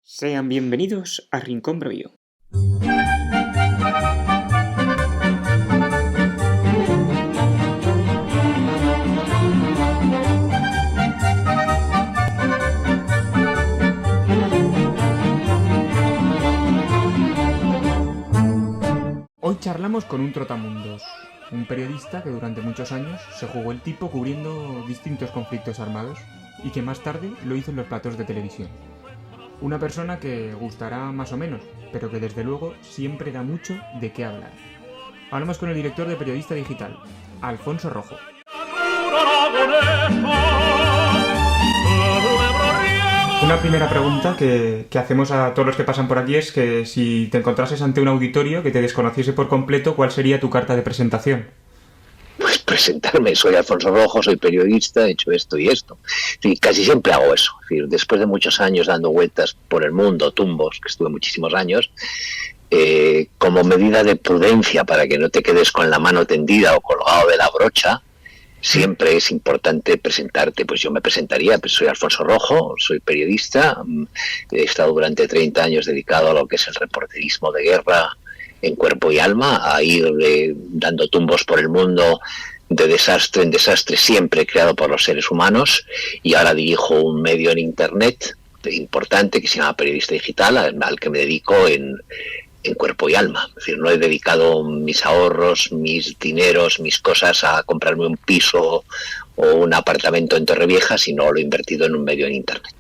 Sean bienvenidos a Rincón Bravío. Hoy charlamos con un trotamundos, un periodista que durante muchos años se jugó el tipo cubriendo distintos conflictos armados y que más tarde lo hizo en los platos de televisión. Una persona que gustará más o menos, pero que desde luego siempre da mucho de qué hablar. Hablamos con el director de Periodista Digital, Alfonso Rojo. Una primera pregunta que hacemos a todos los que pasan por aquí es que si te encontrases ante un auditorio que te desconociese por completo, ¿cuál sería tu carta de presentación? Pues presentarme, soy Alfonso Rojo, soy periodista, he hecho esto y esto. Y casi siempre hago eso. Es decir, después de muchos años dando vueltas por el mundo, tumbos, que estuve muchísimos años, como medida de prudencia para que no te quedes con la mano tendida o colgado de la brocha, siempre es importante presentarte. Pues yo me presentaría, pues soy Alfonso Rojo, soy periodista, he estado durante 30 años dedicado a lo que es el reporterismo de guerra en cuerpo y alma, a ir dando tumbos por el mundo de desastre en desastre, siempre creado por los seres humanos, y ahora dirijo un medio en internet importante que se llama Periodista Digital, al que me dedico en cuerpo y alma. Es decir, no he dedicado mis ahorros, mis dineros, mis cosas a comprarme un piso o un apartamento en Torrevieja, sino lo he invertido en un medio en internet.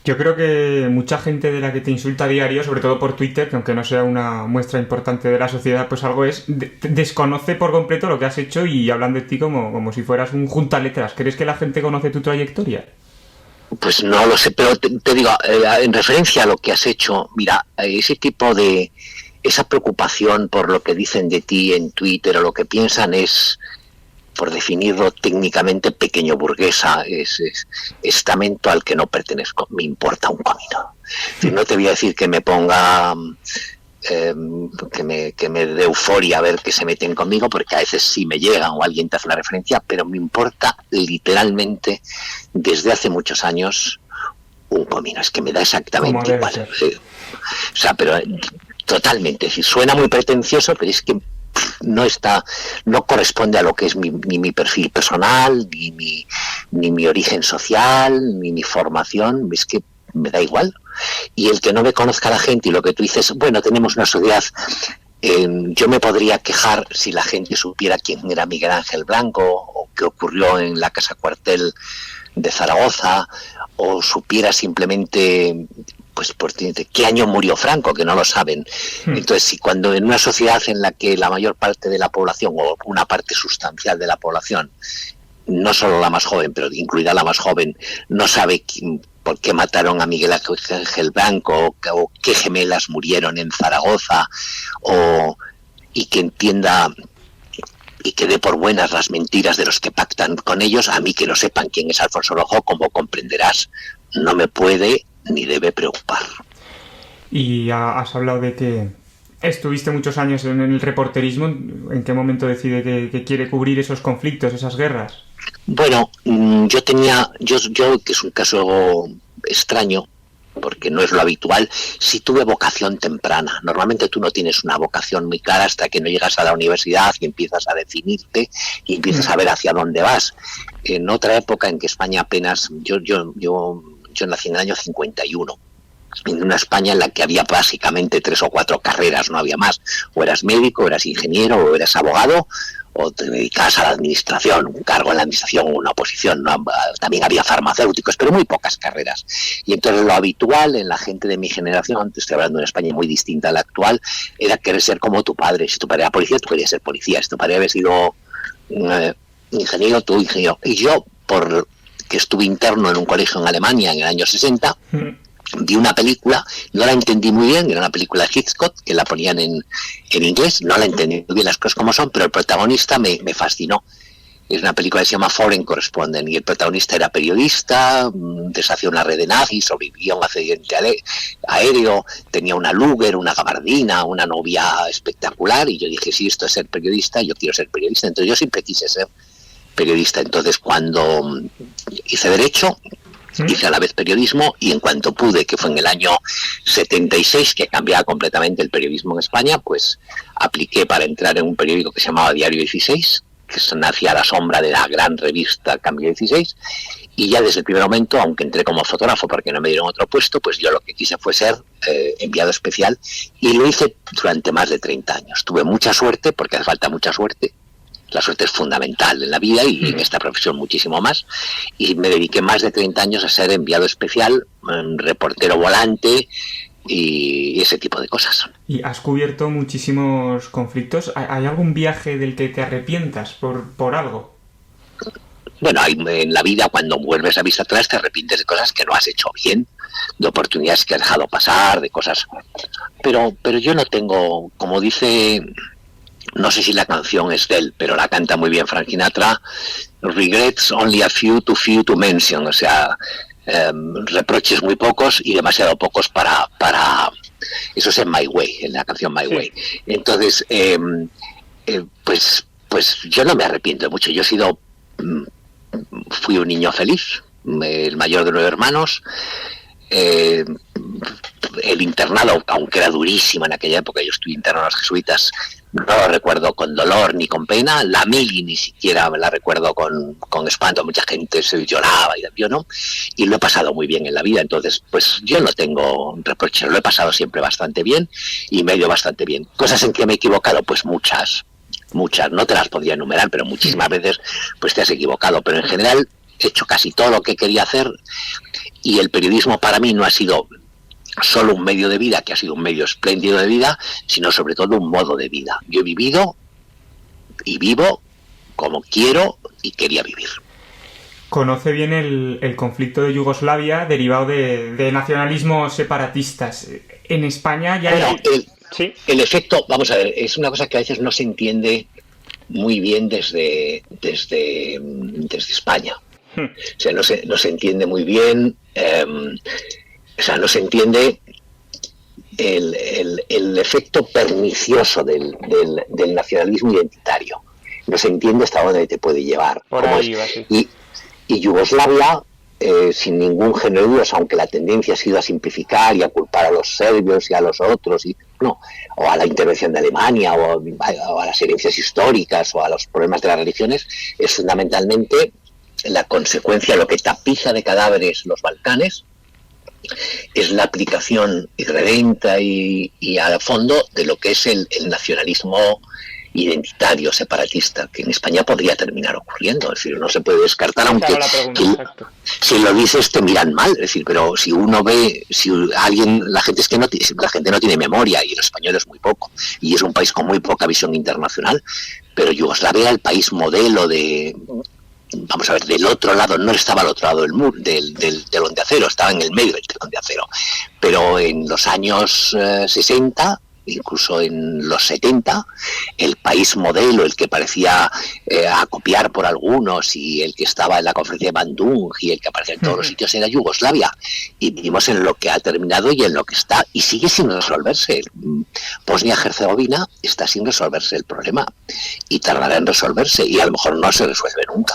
Yo creo que mucha gente de la que te insulta a diario, sobre todo por Twitter, que aunque no sea una muestra importante de la sociedad, pues algo es, desconoce por completo lo que has hecho y hablan de ti como si fueras un juntaletras. ¿Crees que la gente conoce tu trayectoria? Pues no lo sé, pero te digo, en referencia a lo que has hecho, mira, ese tipo de, esa preocupación por lo que dicen de ti en Twitter o lo que piensan es, por definirlo técnicamente, pequeño burguesa, es estamento al que no pertenezco, me importa un comino. Es decir, no te voy a decir que me ponga, que me dé euforia a ver que se meten conmigo, porque a veces sí me llegan o alguien te hace una referencia, pero me importa literalmente desde hace muchos años un comino, es que me da exactamente igual. O sea, pero totalmente, si suena muy pretencioso, pero es que no corresponde a lo que es ni mi perfil personal, ni mi origen social, ni mi formación, es que me da igual. Y el que no me conozca la gente y lo que tú dices, bueno, tenemos una sociedad, yo me podría quejar si la gente supiera quién era Miguel Ángel Blanco o qué ocurrió en la casa cuartel de Zaragoza, o supiera simplemente pues por qué año murió Franco, que no lo saben. Entonces, si cuando en una sociedad en la que la mayor parte de la población, o una parte sustancial de la población, no solo la más joven, pero incluida la más joven, no sabe por qué mataron a Miguel Ángel Blanco, o qué gemelas murieron en Zaragoza, y que entienda y que dé por buenas las mentiras de los que pactan con ellos, a mí que no sepan quién es Alfonso Rojo, como comprenderás, no me puede ni debe preocupar. Y has hablado de que estuviste muchos años en el reporterismo. ¿En qué momento decide que quiere cubrir esos conflictos, esas guerras? Bueno, yo que es un caso extraño, porque no es lo habitual, sí tuve vocación temprana. Normalmente tú no tienes una vocación muy clara hasta que no llegas a la universidad y empiezas a definirte y empiezas a ver hacia dónde vas. En otra época en que España apenas... Yo nací en el año 51, en una España en la que había básicamente 3 o 4 carreras, no había más. O eras médico, o eras ingeniero, o eras abogado, o te dedicabas a la administración, un cargo en la administración, una oposición. ¿No? También había farmacéuticos, pero muy pocas carreras. Y entonces lo habitual en la gente de mi generación, te estoy hablando de una España muy distinta a la actual, era querer ser como tu padre. Si tu padre era policía, tú querías ser policía. Si tu padre había sido ingeniero, tú ingeniero. Y yo, que estuve interno en un colegio en Alemania en el año 60, vi una película, no la entendí muy bien, era una película de Hitchcock, que la ponían en inglés, no la entendí muy bien las cosas como son, pero el protagonista me fascinó. Es una película que se llama Foreign Correspondent, y el protagonista era periodista, deshació una red de nazis, sobrevivió a un accidente aéreo, tenía una Luger, una gabardina, una novia espectacular, y yo dije, si esto es ser periodista, yo quiero ser periodista. Entonces yo siempre quise ser periodista. Entonces cuando hice Derecho, Hice a la vez periodismo y en cuanto pude, que fue en el año 76, que cambiaba completamente el periodismo en España, pues apliqué para entrar en un periódico que se llamaba Diario 16, que nacía a la sombra de la gran revista Cambio 16, y ya desde el primer momento, aunque entré como fotógrafo porque no me dieron otro puesto, pues yo lo que quise fue ser enviado especial, y lo hice durante más de 30 años. Tuve mucha suerte, porque hace falta mucha suerte. La suerte es fundamental en la vida y en esta profesión muchísimo más, y me dediqué más de 30 años a ser enviado especial, reportero volante y ese tipo de cosas. ¿Y has cubierto muchísimos conflictos? ¿Hay algún viaje del que te arrepientas por algo? Bueno, en la vida, cuando vuelves la vista atrás, te arrepientes de cosas que no has hecho bien, de oportunidades que has dejado pasar, de cosas... Pero yo no tengo, como dice... No sé si la canción es de él, pero la canta muy bien Frank Sinatra, regrets only a few, too few to mention, o sea, reproches muy pocos y demasiado pocos para eso es en My Way, en la canción My Way. Entonces, pues yo no me arrepiento mucho. Yo fui un niño feliz, el mayor de 9 hermanos. El internado, aunque era durísimo en aquella época, yo estuve interno en los jesuitas, no lo recuerdo con dolor ni con pena. La mili ni siquiera me la recuerdo con espanto. Mucha gente se lloraba y yo no, y lo he pasado muy bien en la vida. Entonces pues yo no tengo reproches, lo he pasado siempre bastante bien y me he ido bastante bien. Cosas en que me he equivocado, pues muchas, no te las podría enumerar, pero muchísimas veces pues te has equivocado, pero en general he hecho casi todo lo que quería hacer, y el periodismo para mí no ha sido solo un medio de vida, que ha sido un medio espléndido de vida, sino sobre todo un modo de vida. Yo he vivido y vivo como quiero y quería vivir. Conoce bien el conflicto de Yugoslavia derivado de nacionalismos separatistas. En España ya... Bueno, el efecto, vamos a ver, es una cosa que a veces no se entiende muy bien desde España. O sea, no se entiende muy bien... O sea, no se entiende el efecto pernicioso del nacionalismo identitario. No se entiende hasta dónde te puede llevar. Por ahí va, sí. Y Yugoslavia, sin ningún género de dudas, aunque la tendencia ha sido a simplificar y a culpar a los serbios y a los otros, o a la intervención de Alemania, o a las herencias históricas, o a los problemas de las religiones, es fundamentalmente la consecuencia, lo que tapiza de cadáveres los Balcanes, es la aplicación irredenta y a fondo de lo que es el nacionalismo identitario, separatista, que en España podría terminar ocurriendo. Es decir, no se puede descartar, aunque si lo dices te miran mal. Es decir, pero si uno ve, la gente no tiene memoria, y los españoles muy poco, y es un país con muy poca visión internacional, pero Yugoslavia era el país modelo de... Vamos a ver, del otro lado, no estaba al otro lado del muro, del telón de acero, estaba en el medio del telón de acero. Pero en los años 60, incluso en los 70, el país modelo, el que parecía a copiar por algunos, y el que estaba en la conferencia de Bandung, y el que aparecía en todos los sitios, era Yugoslavia. Y vivimos en lo que ha terminado y en lo que está, y sigue sin resolverse. Bosnia-Herzegovina está sin resolverse el problema, y tardará en resolverse, y a lo mejor no se resuelve nunca.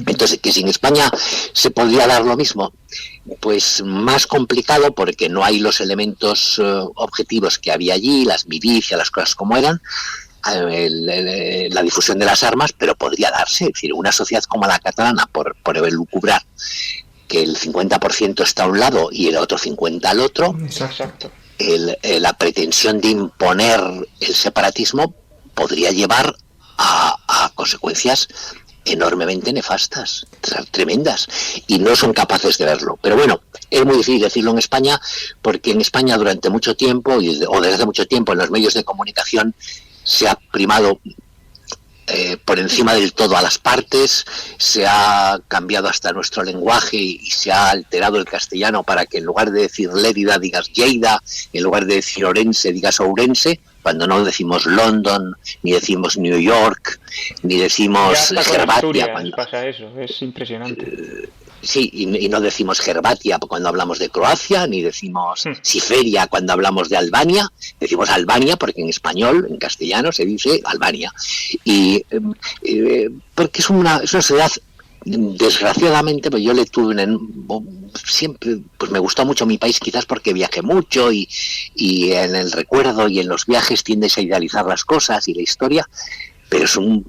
Entonces, que si en España se podría dar lo mismo, pues más complicado, porque no hay los elementos objetivos que había allí, las milicias, las cosas como eran, la difusión de las armas, pero podría darse. Es decir, una sociedad como la catalana, por elucubrar que el 50% está a un lado y el otro 50% al otro, exacto. La pretensión de imponer el separatismo podría llevar a consecuencias enormemente nefastas, tremendas, y no son capaces de verlo. Pero bueno, es muy difícil decirlo en España, porque en España durante mucho tiempo, o desde hace mucho tiempo, en los medios de comunicación se ha primado por encima del todo a las partes, se ha cambiado hasta nuestro lenguaje y se ha alterado el castellano para que en lugar de decir Lérida digas Lleida, en lugar de decir Orense digas Ourense, cuando no decimos London, ni decimos New York, ni decimos Gervatia. Pasa eso, es impresionante. Sí, y no decimos Gervatia cuando hablamos de Croacia, ni decimos Siferia cuando hablamos de Albania, decimos Albania porque en español, en castellano, se dice Albania. Y porque es una sociedad desgraciadamente, pues yo le tuve siempre, pues me gustó mucho mi país, quizás porque viajé mucho y en el recuerdo y en los viajes tiendes a idealizar las cosas y la historia, pero es un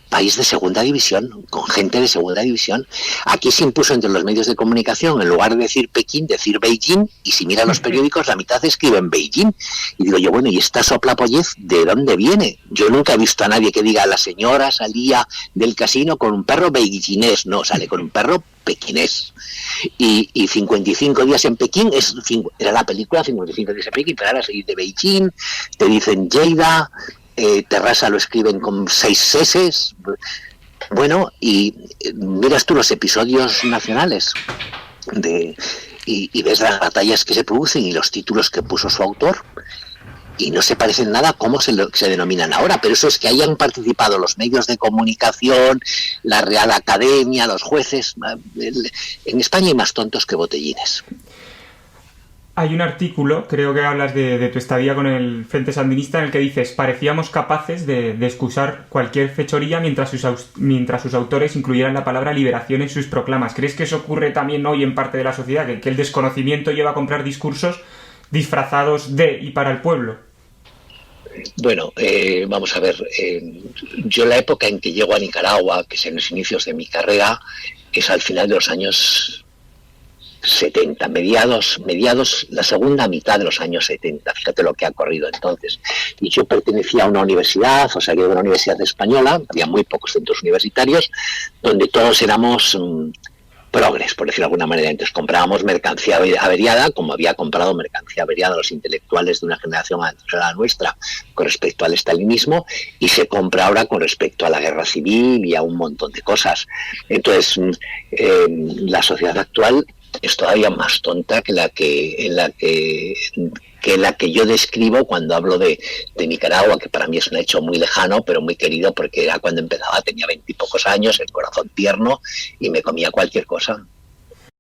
país de segunda división, con gente de segunda división. Aquí se impuso entre los medios de comunicación, en lugar de decir Pekín, decir Beijing, y si miran los periódicos, la mitad escriben Beijing. Y digo yo, bueno, ¿y esta soplapollez de dónde viene? Yo nunca he visto a nadie que diga, la señora salía del casino con un perro beijinés. No, sale con un perro pequinés. Y 55 días en Pekín, era la película 55 días en Pekín, pero ahora se dice Beijing, te dicen Lleida, Terrassa lo escriben con 6 S. Bueno, y miras tú los episodios nacionales y ves las batallas que se producen y los títulos que puso su autor, y no se parecen nada a cómo se denominan ahora, pero eso es que hayan participado los medios de comunicación, la Real Academia, los jueces. En España hay más tontos que botellines. Hay un artículo, creo que hablas de tu estadía con el Frente Sandinista, en el que dices: parecíamos capaces de excusar cualquier fechoría mientras sus autores incluyeran la palabra liberación en sus proclamas. ¿Crees que eso ocurre también hoy en parte de la sociedad? ¿Que el desconocimiento lleva a comprar discursos disfrazados de y para el pueblo? Bueno, vamos a ver, yo la época en que llego a Nicaragua, que es en los inicios de mi carrera, es al final de los años 70, mediados, la segunda mitad de los años 70, fíjate lo que ha corrido entonces. Y yo pertenecía a una universidad, o sea, que era una universidad española, había muy pocos centros universitarios, donde todos éramos progres, por decirlo de alguna manera. Entonces comprábamos mercancía averiada, como había comprado mercancía averiada los intelectuales de una generación anterior a la nuestra con respecto al estalinismo, y se compra ahora con respecto a la guerra civil y a un montón de cosas. Entonces, la sociedad actual es todavía más tonta que la que yo describo cuando hablo de Nicaragua, que para mí es un hecho muy lejano, pero muy querido, porque era cuando empezaba, tenía 20 y pocos años, el corazón tierno, y me comía cualquier cosa.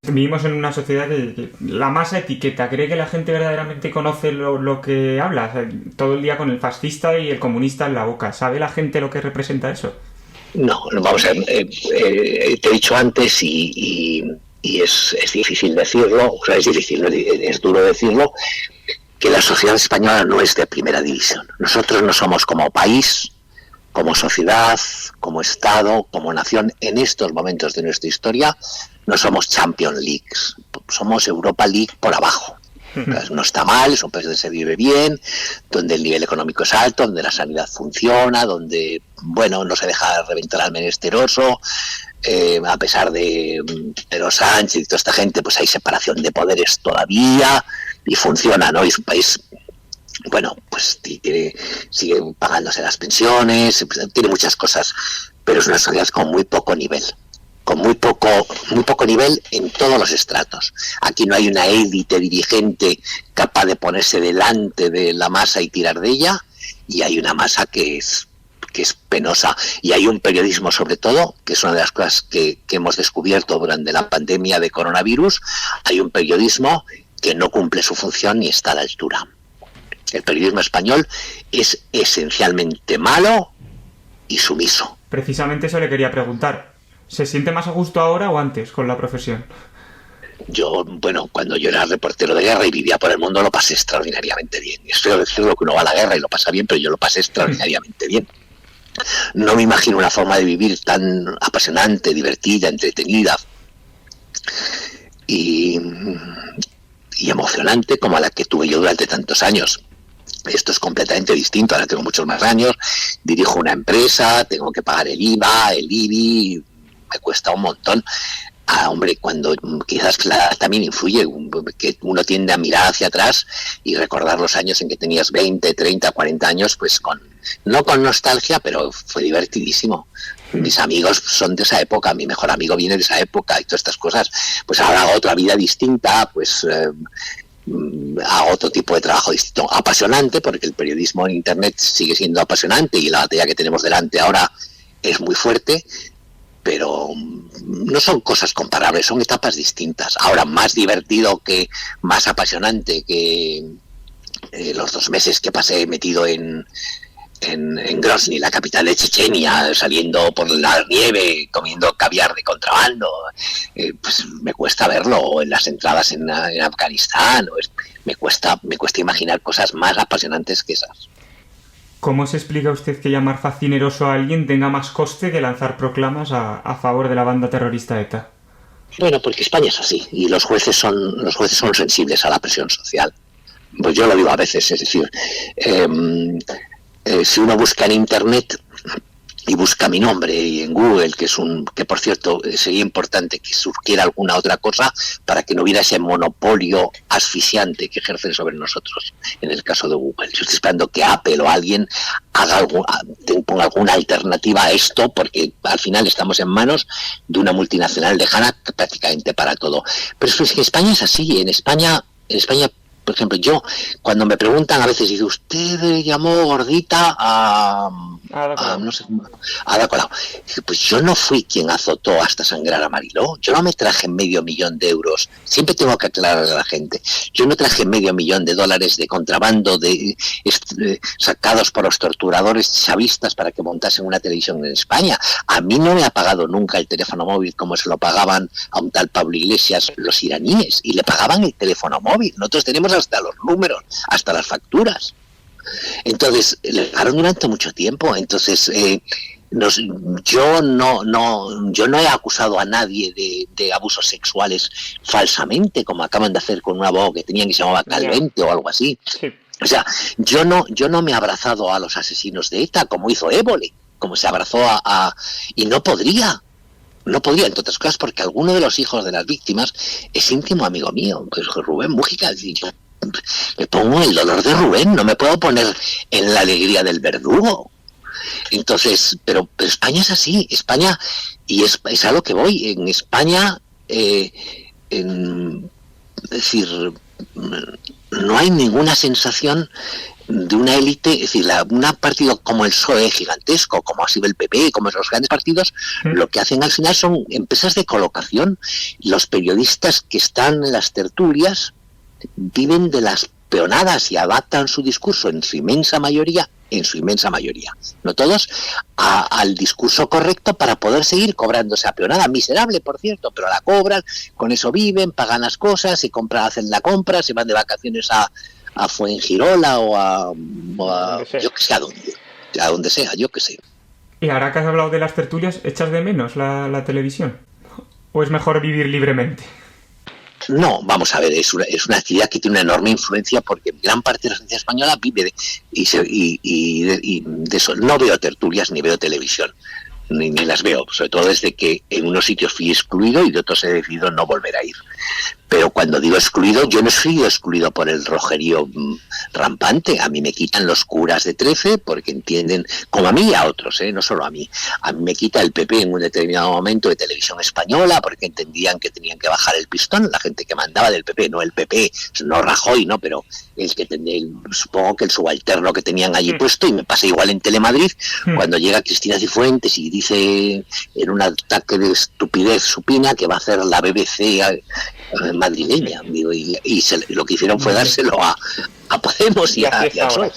Vivimos en una sociedad que la masa etiqueta, cree que la gente verdaderamente conoce lo que habla, o sea, todo el día con el fascista y el comunista en la boca. ¿Sabe la gente lo que representa eso? No, vamos a ver, te he dicho antes y es difícil decirlo, o sea, es duro decirlo, que la sociedad española no es de primera división. Nosotros no somos, como país, como sociedad, como Estado, como nación, en estos momentos de nuestra historia, no somos Champions Leagues, somos Europa League por abajo. No está mal, es un país donde se vive bien, donde el nivel económico es alto, donde la sanidad funciona, donde, bueno, no se deja reventar al menesteroso, a pesar de Pedro Sánchez y toda esta gente, pues hay separación de poderes todavía y funciona, ¿no? Y es un país, bueno, pues sigue pagándose las pensiones, tiene muchas cosas, pero es una sociedad con muy poco nivel. Con muy poco nivel en todos los estratos. Aquí no hay una élite dirigente capaz de ponerse delante de la masa y tirar de ella, y hay una masa que es penosa, y hay un periodismo, sobre todo, que es una de las cosas que hemos descubierto durante la pandemia de coronavirus. Hay un periodismo que no cumple su función ni está a la altura. El periodismo español es esencialmente malo y sumiso. Precisamente eso le quería preguntar. ¿Se siente más a gusto ahora o antes con la profesión? Yo, bueno, cuando yo era reportero de guerra y vivía por el mundo, lo pasé extraordinariamente bien. Es feo decirlo, que uno va a la guerra y lo pasa bien, pero yo lo pasé extraordinariamente bien. No me imagino una forma de vivir tan apasionante, divertida, entretenida y emocionante como la que tuve yo durante tantos años. Esto es completamente distinto. Ahora tengo muchos más años, dirijo una empresa, tengo que pagar el IVA, el IBI, me cuesta un montón. Hombre, cuando quizás la edad también influye, que uno tiende a mirar hacia atrás y recordar los años en que tenías 20, 30, 40 años, pues no con nostalgia, pero fue divertidísimo. Mis amigos son de esa época, mi mejor amigo viene de esa época y todas estas cosas. Pues ahora hago otra vida distinta, pues hago otro tipo de trabajo distinto, apasionante, porque el periodismo en Internet sigue siendo apasionante y la batalla que tenemos delante ahora es muy fuerte, pero no son cosas comparables, son etapas distintas. Ahora, más divertido, más apasionante que los 2 meses que pasé metido en en Grozny, la capital de Chechenia, saliendo por la nieve, comiendo caviar de contrabando. Pues me cuesta verlo, o en las entradas en Afganistán. Me cuesta imaginar cosas más apasionantes que esas. ¿Cómo se explica usted que llamar fascineroso a alguien tenga más coste que lanzar proclamas a favor de la banda terrorista ETA? Bueno, porque España es así, y los jueces son sensibles a la presión social. Pues yo lo digo a veces, es decir, si uno busca en Internet y busca mi nombre y en Google, que por cierto sería importante que surgiera alguna otra cosa para que no hubiera ese monopolio asfixiante que ejercen sobre nosotros en el caso de Google. Yo estoy esperando que Apple o alguien ponga alguna alternativa a esto, porque al final estamos en manos de una multinacional lejana prácticamente para todo. Pero es que España es así. En España, por ejemplo, yo, cuando me preguntan a veces, dice, ¿usted llamó gordita a no sé, a Ada Colau? Pues yo no fui quien azotó hasta sangrar a Mariló. Yo no me traje $500,000 de euros. Siempre tengo que aclarar a la gente. Yo no traje $500,000 de contrabando sacados por los torturadores chavistas para que montasen una televisión en España. A mí no me ha pagado nunca el teléfono móvil como se lo pagaban a un tal Pablo Iglesias los iraníes, y le pagaban el teléfono móvil. Nosotros tenemos hasta los números, hasta las facturas. Entonces, le pagaron durante mucho tiempo. Entonces, yo no he acusado a nadie de abusos sexuales falsamente, como acaban de hacer con un abogado que tenían que se llamaba Calvente o algo así. Sí. O sea, yo no me he abrazado a los asesinos de ETA como hizo Évole, como se abrazó y no podría, entre otras cosas porque alguno de los hijos de las víctimas es íntimo amigo mío, pues Rubén Mújica. Y yo me pongo el dolor de Rubén, no me puedo poner en la alegría del verdugo. Entonces, pero España es así, España, y es a lo que voy. En España, es decir, no hay ninguna sensación de una élite, es decir, un partido como el PSOE gigantesco, como ha sido el PP, como esos grandes partidos, lo que hacen al final son empresas de colocación. Los periodistas que están en las tertulias viven de las peonadas y adaptan su discurso en su inmensa mayoría, no todos, al discurso correcto para poder seguir cobrando esa peonada, miserable por cierto, pero la cobran, con eso viven, pagan las cosas, hacen la compra, se van de vacaciones a Fuengirola o a yo que sé, a donde sea, yo que sé. Y ahora que has hablado de las tertulias, ¿echas de menos la televisión? ¿O es mejor vivir libremente? No, vamos a ver, es una actividad que tiene una enorme influencia porque gran parte de la sociedad española vive de eso. No veo tertulias ni veo televisión, ni las veo, sobre todo desde que en unos sitios fui excluido y de otros he decidido no volver a ir. Pero cuando digo excluido, yo no he sido excluido por el rojerío rampante. A mí me quitan los curas de 13 porque entienden, como a mí y a otros, no solo a mí me quita el PP en un determinado momento de Televisión Española porque entendían que tenían que bajar el pistón, la gente que mandaba del PP, no el PP, no Rajoy, no, pero el que supongo que el subalterno que tenían allí puesto. Y me pasa igual en Telemadrid, cuando llega Cristina Cifuentes y dice en un ataque de estupidez supina que va a hacer la BBC madrileña, y lo que hicieron fue dárselo a Podemos y a PSOE.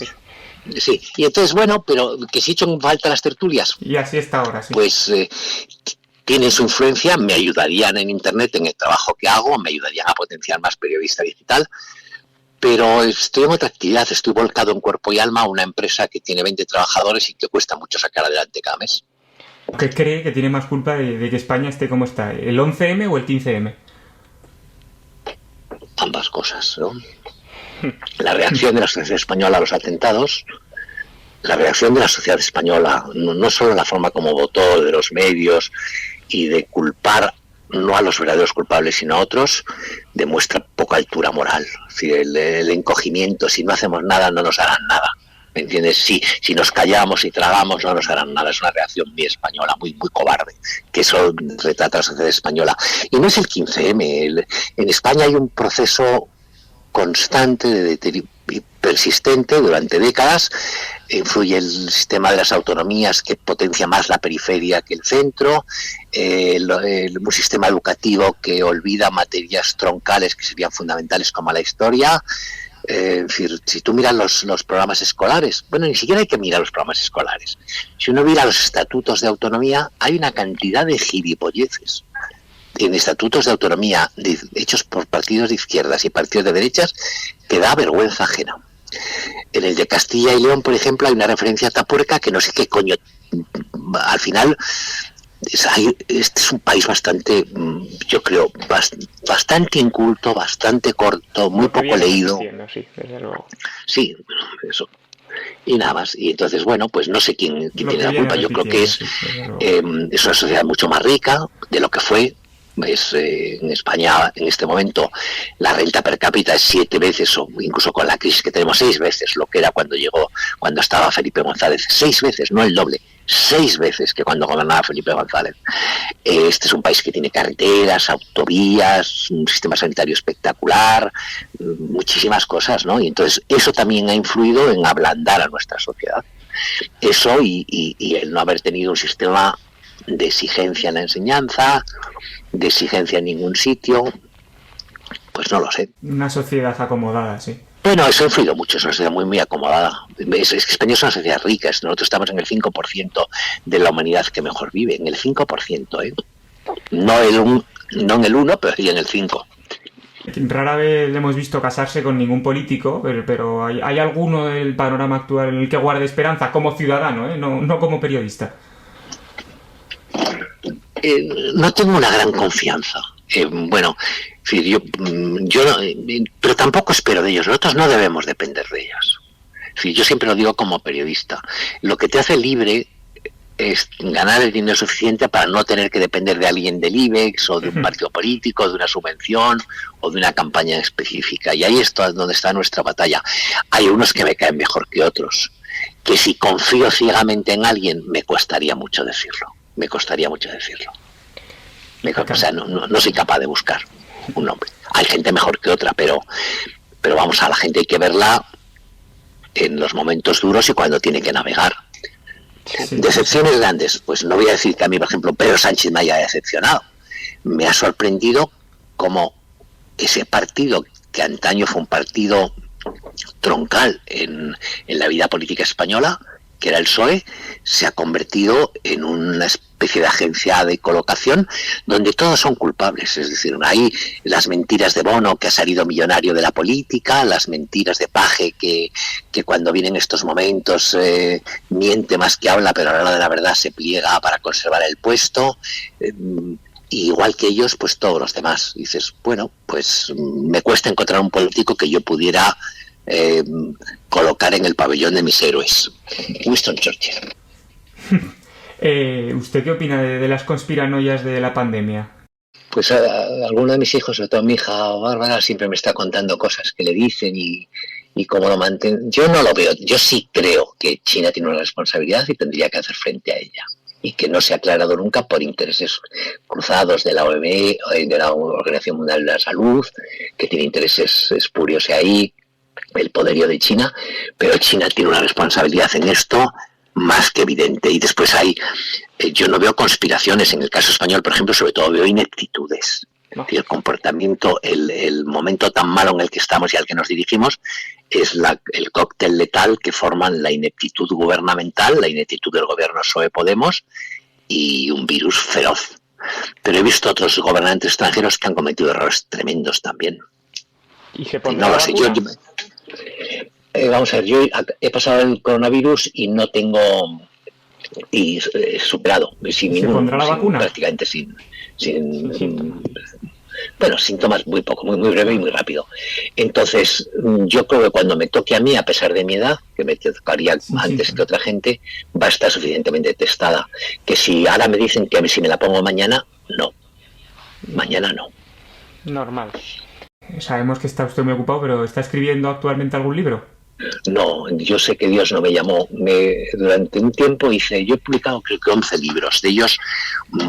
Sí, y entonces, bueno, pero que si he hecho falta las tertulias. Y así está ahora, sí. Pues tienen su influencia, me ayudarían en Internet, en el trabajo que hago, me ayudarían a potenciar más periodista digital, pero estoy en otra actividad, estoy volcado en cuerpo y alma a una empresa que tiene 20 trabajadores y que cuesta mucho sacar adelante cada mes. ¿Qué cree que tiene más culpa de que España esté como está? ¿El 11M o el 15M? Ambas cosas, ¿no? La reacción de la sociedad española a los atentados, la reacción de la sociedad española, no solo la forma como votó, de los medios y de culpar no a los verdaderos culpables sino a otros, demuestra poca altura moral. Es decir, el encogimiento, si no hacemos nada no nos harán nada. ¿Me entiendes? Si nos callamos y tragamos no nos harán nada. Es una reacción muy española, muy cobarde, que eso retrata a la sociedad española. Y no es el 15M. En España hay un proceso constante y persistente durante décadas. Influye el sistema de las autonomías que potencia más la periferia que el centro, un sistema educativo que olvida materias troncales que serían fundamentales como la historia. Es decir, si tú miras los programas escolares, bueno, ni siquiera hay que mirar los programas escolares. Si uno mira los estatutos de autonomía, hay una cantidad de gilipolleces en estatutos de autonomía hechos por partidos de izquierdas y partidos de derechas que da vergüenza ajena. En el de Castilla y León, por ejemplo, hay una referencia a Tapuerca que no sé qué coño. Al final, este es un país bastante, yo creo, bastante inculto, bastante corto, muy poco leído. Sí, desde luego. Sí, eso. Y nada más. Y entonces, bueno, pues no sé quién tiene la culpa. Yo creo que es una sociedad mucho más rica de lo que fue. En España en este momento la renta per cápita es 7 veces, o incluso con la crisis que tenemos 6 veces lo que era cuando estaba Felipe González. 6 veces, no el doble, 6 veces que cuando gobernaba Felipe González. Este es un país que tiene carreteras, autovías, un sistema sanitario espectacular, muchísimas cosas, ¿no? Y entonces eso también ha influido en ablandar a nuestra sociedad. Eso y el no haber tenido un sistema de exigencia en la enseñanza, de exigencia en ningún sitio, pues no lo sé. Una sociedad acomodada, sí. Bueno, eso ha influido mucho, es una sociedad muy, muy acomodada. Es que España es una sociedad rica, nosotros estamos en el 5% de la humanidad que mejor vive, en el 5%, ¿eh? No en el 1, pero sí en el 5%. Rara vez le hemos visto casarse con ningún político, pero ¿hay alguno del panorama actual en el que guarde esperanza como ciudadano, no como periodista? No tengo una gran confianza. Bueno, yo no, pero tampoco espero de ellos. Nosotros no debemos depender de ellos. Yo siempre lo digo como periodista. Lo que te hace libre es ganar el dinero suficiente para no tener que depender de alguien del IBEX o de un partido político, de una subvención o de una campaña específica. Y ahí es donde está nuestra batalla. Hay unos que me caen mejor que otros, que si confío ciegamente en alguien me costaría mucho decirlo. O sea, no soy capaz de buscar un nombre. Hay gente mejor que otra, pero vamos, a la gente hay que verla en los momentos duros y cuando tiene que navegar. Sí. Decepciones grandes, pues no voy a decir que a mí, por ejemplo, Pedro Sánchez me haya decepcionado. Me ha sorprendido cómo ese partido, que antaño fue un partido troncal en la vida política española, que era el PSOE, se ha convertido en una especie de agencia de colocación donde todos son culpables. Es decir, hay las mentiras de Bono, que ha salido millonario de la política, las mentiras de Paje, que cuando vienen estos momentos miente más que habla, pero a la hora de la verdad se pliega para conservar el puesto. Igual que ellos, pues todos los demás. Dices, bueno, pues me cuesta encontrar un político que yo pudiera colocar en el pabellón de mis héroes. Winston Churchill. ¿Usted qué opina de las conspiranoias de la pandemia? Pues alguno de mis hijos, sobre todo mi hija Bárbara, siempre me está contando cosas que le dicen y cómo lo mantienen. Yo no lo veo. Yo sí creo que China tiene una responsabilidad y tendría que hacer frente a ella, y que no se ha aclarado nunca por intereses cruzados de la OMS, de la Organización Mundial de la Salud, que tiene intereses espurios ahí, el poderío de China, pero China tiene una responsabilidad en esto más que evidente. Y después yo no veo conspiraciones en el caso español, por ejemplo, sobre todo veo ineptitudes. No. El comportamiento, el momento tan malo en el que estamos y al que nos dirigimos es el cóctel letal que forman la ineptitud gubernamental, la ineptitud del gobierno PSOE-Podemos y un virus feroz. Pero he visto otros gobernantes extranjeros que han cometido errores tremendos también. ¿Y se no lo sé. Vamos a ver, yo he pasado el coronavirus y no tengo... y he superado. ¿Se pondrá la vacuna? Prácticamente sin bueno, síntomas muy poco, muy breve y muy rápido. Entonces, yo creo que cuando me toque a mí, a pesar de mi edad, que me tocaría antes que otra gente, va a estar suficientemente testada. Que si ahora me dicen que si me la pongo mañana, no. Mañana no. Normal. Sabemos que está usted muy ocupado, pero ¿está escribiendo actualmente algún libro? No, yo sé que Dios no me llamó. Durante un tiempo yo he publicado creo que 11 libros, de ellos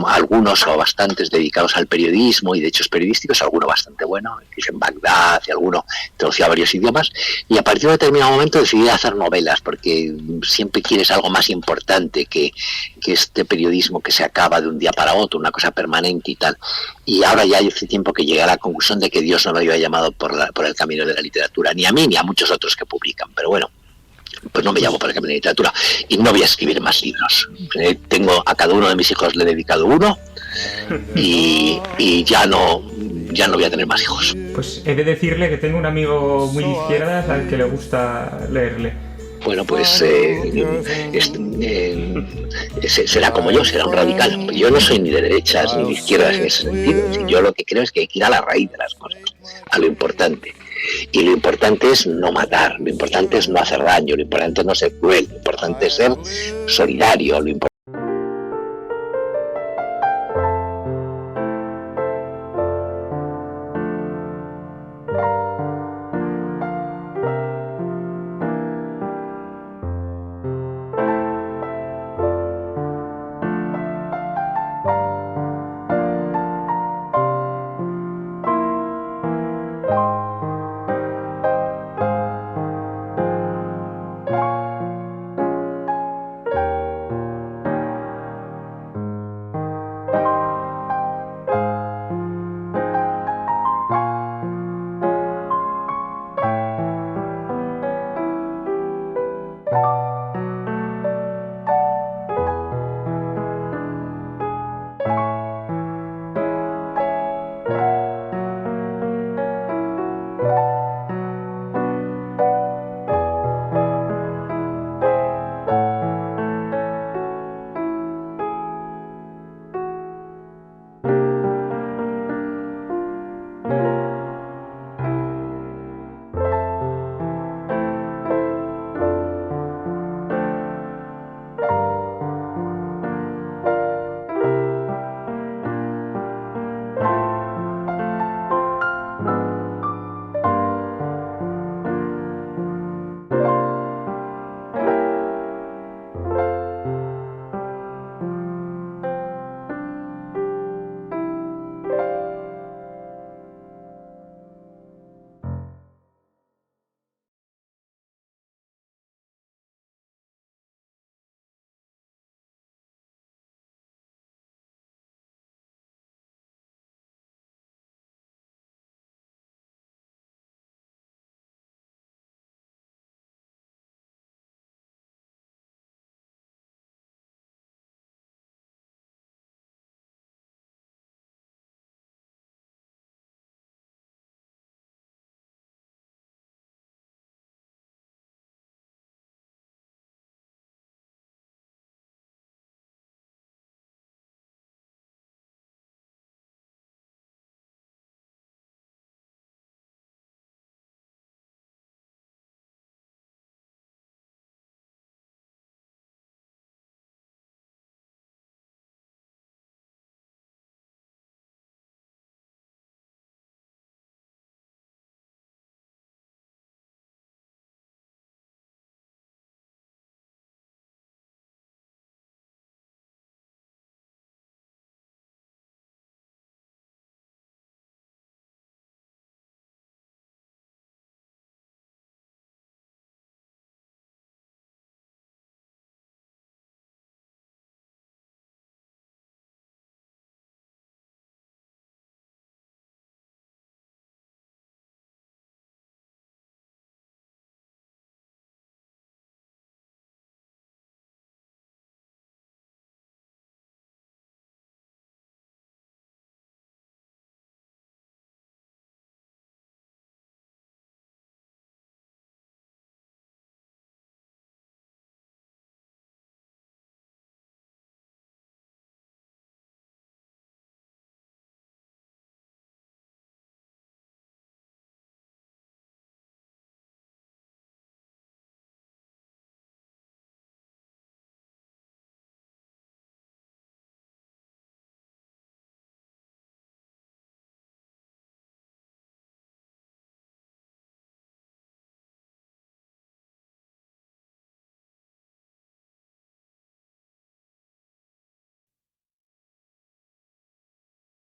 algunos o bastantes dedicados al periodismo y de hechos periodísticos, alguno bastante bueno, en Bagdad y alguno traducido a varios idiomas, y a partir de determinado momento decidí hacer novelas, porque siempre quieres algo más importante que que este periodismo que se acaba de un día para otro, una cosa permanente y tal. Y ahora ya hace tiempo que llegué a la conclusión de que Dios no me había llamado por el camino de la literatura, ni a mí ni a muchos otros que publican, pero bueno, pues no me llamo por el camino de la literatura y no voy a escribir más libros. Tengo a cada uno de mis hijos le he dedicado uno y ya no voy a tener más hijos. Pues he de decirle que tengo un amigo muy de izquierdas al que le gusta leerle. Bueno, pues será como yo, será un radical. Yo no soy ni de derechas ni de izquierdas en ese sentido. Yo lo que creo es que hay que ir a la raíz de las cosas, a lo importante. Y lo importante es no matar, lo importante es no hacer daño, lo importante es no ser cruel, lo importante es ser solidario, lo importante